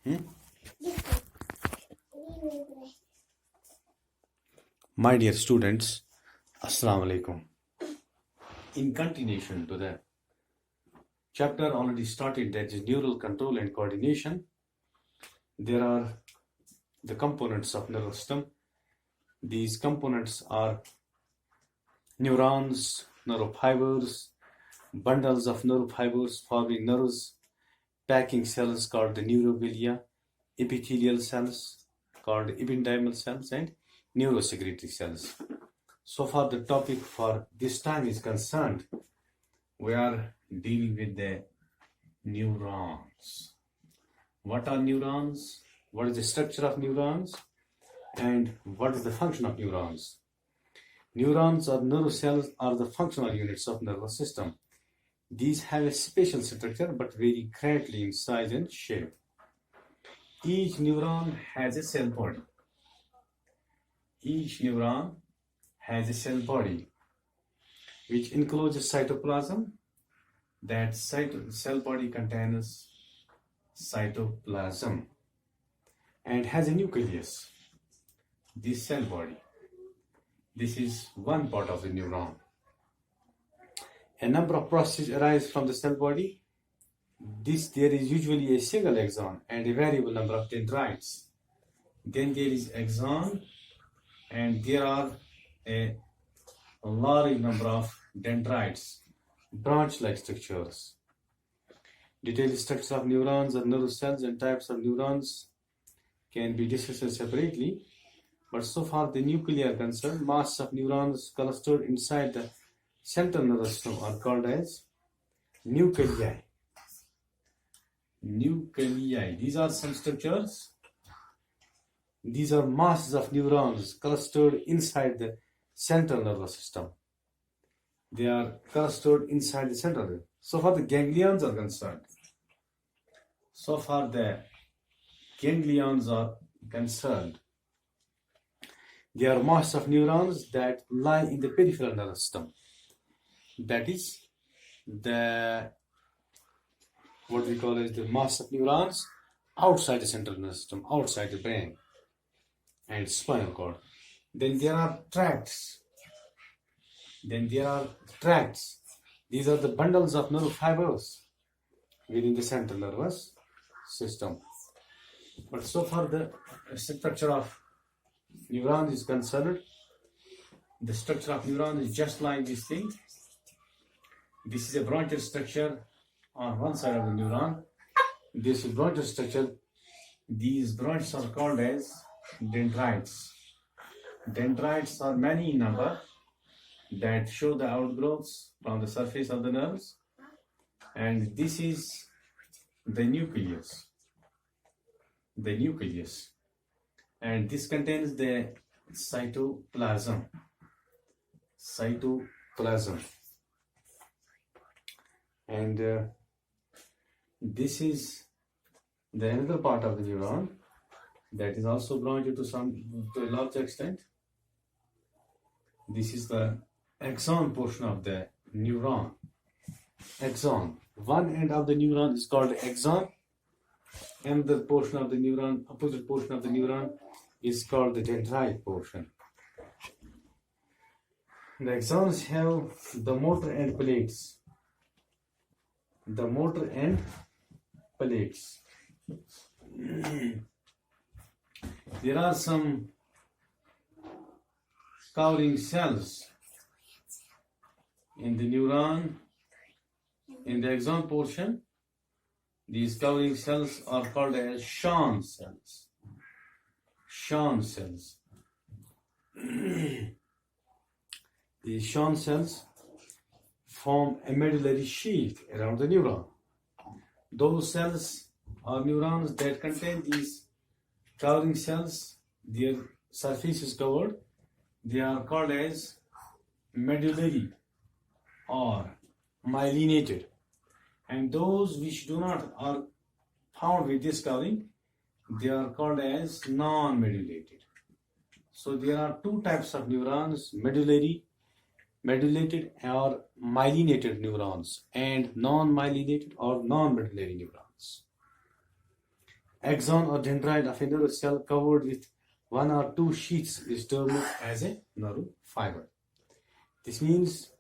Hmm? My dear students, Assalamu alaikum. In continuation to the chapter already started, that is neural control and coordination, there are the components of nervous system. These components are neurons, neurofibers, bundles of neurofibers forming nerves, packing cells called the neuroglia, epithelial cells called ependymal cells, and neurosecretory cells. So far the topic for this time is concerned, we are dealing with the neurons. What are neurons? What is the structure of neurons? And what is the function of neurons? Neurons or nerve cells are the functional units of nervous system. These have a special structure but vary greatly in size and shape. Each neuron has a cell body. Each neuron has a cell body which includes a cytoplasm. That cell body contains cytoplasm and has a nucleus. This cell body, this is one part of the neuron. A number of processes arise from the cell body. There is usually a single axon and a variable number of dendrites. Then there is axon, and there are a large number of dendrites, branch-like structures. Detailed structure of neurons or nerve cells and types of neurons can be discussed separately, but so far the nuclei are concerned. Masses of neurons clustered inside the central nervous system are called as nuclei. Nuclei. These are some structures. These are masses of neurons clustered inside the central nervous system. They are clustered inside the central nervous. So far the ganglions are concerned. So far the ganglions are concerned. They are masses of neurons that lie in the peripheral nervous system. That is what we call as the mass of neurons outside the central nervous system, outside the brain and spinal cord. Then there are tracts. These are the bundles of nerve fibers within the central nervous system. But so far the structure of neurons is concerned. The structure of neurons is just like this thing. This is a branch structure on one side of the neuron. This branch structure, these branches are called as dendrites. Dendrites are many in number that show the outgrowths from the surface of the nerves, and this is the nucleus. The nucleus, and this contains the cytoplasm. Cytoplasm, and this is the another part of the neuron that is also branched to a large extent. This is the axon portion of the neuron. Axon. One end of the neuron is called axon. Another portion of the neuron, opposite portion of the neuron, is called the dendrite portion. The axons have the motor end plates. The motor end plates. There are some cowling cells in the neuron. In the axon portion, these cowling cells are called as Schwann cells. Schwann cells. These Schwann cells form a medullary sheath around the neuron. Those cells are neurons that contain these cowling cells. Their surface is covered. They are called as medullary or myelinated. And those which do not are found with this cowling, they are called as non-medullated. So there are two types of neurons: medullated or myelinated neurons, and non-myelinated or non-medullary neurons. axon or dendrite of a nerve cell covered with one or two sheets is termed as a nerve fiber. This means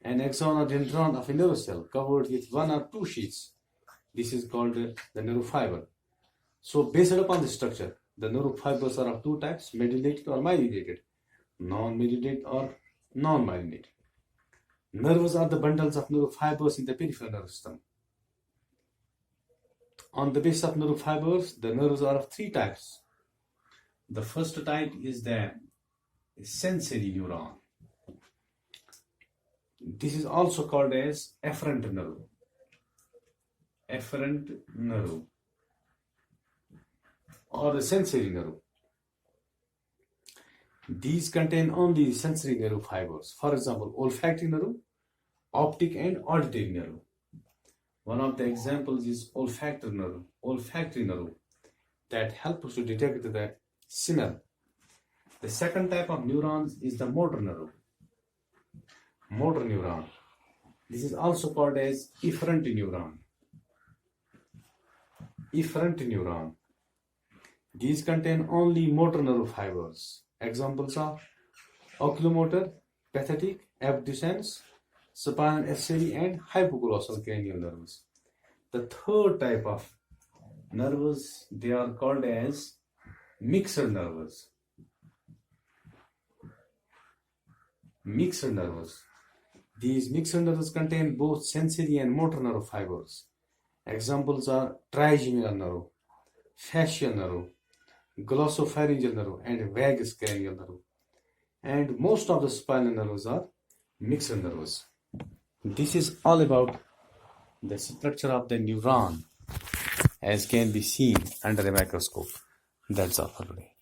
an axon or dendron of a nerve cell covered with one or two sheets. This is called the nerve fiber. So based upon the structure, the nerve fibers are of two types, medullated or myelinated, non-medullated or non-myelinated. Nerves are the bundles of nerve fibers in the peripheral nervous system. On the base of nerve fibers, the nerves are of three types. The first type is the sensory neuron. This is also called as efferent nerve. Efferent nerve or the sensory nerve. These contain only sensory nerve fibers. For example, olfactory nerve, optic and auditory nerve. One of the examples is olfactory nerve that helps to detect the smell. The second type of neurons is the motor nerve. Motor neuron. This is also called as efferent neuron. Efferent neuron. These contain only motor nerve fibers. Examples are oculomotor, pathetic, abducens, spinal accessory and hypoglossal cranial nerves. The third type of nerves, they are called as mixed nerves. Mixed nerves. These mixed nerves contain both sensory and motor nerve fibers. Examples are trigeminal nerve, facial nerve, glossopharyngeal nerve and vagus cranial nerve. And most of the spinal nerves are mixed nerves. This is all about the structure of the neuron as can be seen under a microscope. That's all for today.